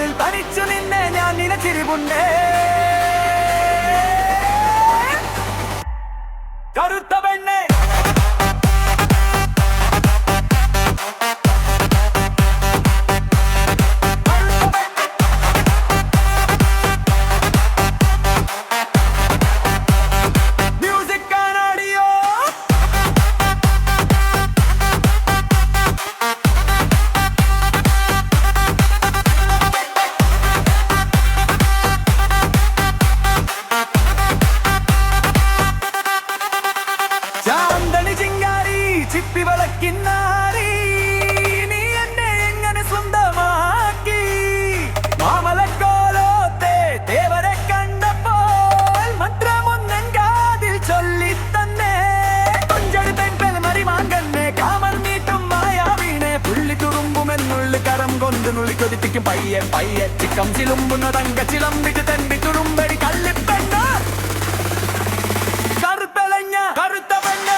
ഉള്ളിൽ തനിച്ചു നിന്നെ ഞാൻ നിലച്ചിരിവുണ്ടേ കറുത്ത പെണ്ണെ ചിപ്പിവളക്കിന്നാരി നീ എന്നെ എങ്ങനെ സ്വന്തമാക്കി മാമലക്കോലോത്തെ ദേവരെ കണ്ടപ്പോൾ മന്ത്രമൊന്നൻ കാതിൽ ചൊല്ലിത്തന്നെ കൊഞ്ചെടുത്തെൻ മറിമാങ്കന്നെ കാമർ നീട്ടും മായാവീണെ പുള്ളി തുറുമ്പുമെന്നുള്ളു കരം കൊണ്ട് നുള്ളി കൊതിപ്പിക്കും പയ്യെ പയ്യെ ചിക്കം ചിലുമ്പുന്ന തങ്ക ചിലമ്പിട്ട് തെമ്പി തുറുമ്പടി കള്ളിപ്പെണ്ണ കറുത്തലഞ്ഞ കറുത്ത പെണ്ണ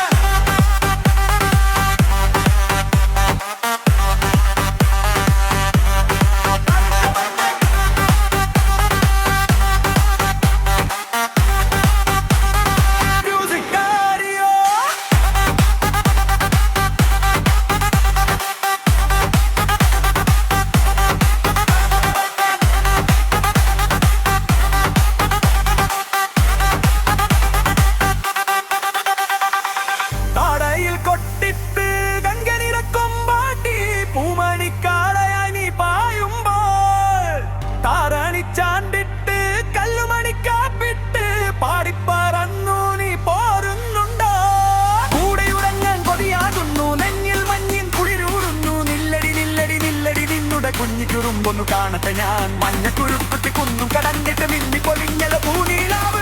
കൊട്ടിട്ട് ഗംഗനിറക്കും പാട്ടി പൂമണിക്കാളയായി നീ പായുമ്പോൾ താരണിച്ചാണ്ടിട്ട് കല്ലുമണിക്കാപ്പിട്ട് പാടിപ്പറന്നു നീ പോരുന്നുണ്ടോ കൂടെയുറങ്ങാൻ കൊതിയാകുന്നു നെഞ്ഞിൽ മഞ്ഞിൻ കുളിരൂറുന്നു നില്ലടി നില്ലടി നില്ലടി നിന്നുടെ കുഞ്ഞിക്കുറുമ്പൊന്നു കാണട്ടെ ഞാൻ മഞ്ഞക്കുരുപ്പത്തി കുന്നും കടഞ്ഞിട്ട് മിന്നി പൊലിഞ്ഞല പൂനീലാവ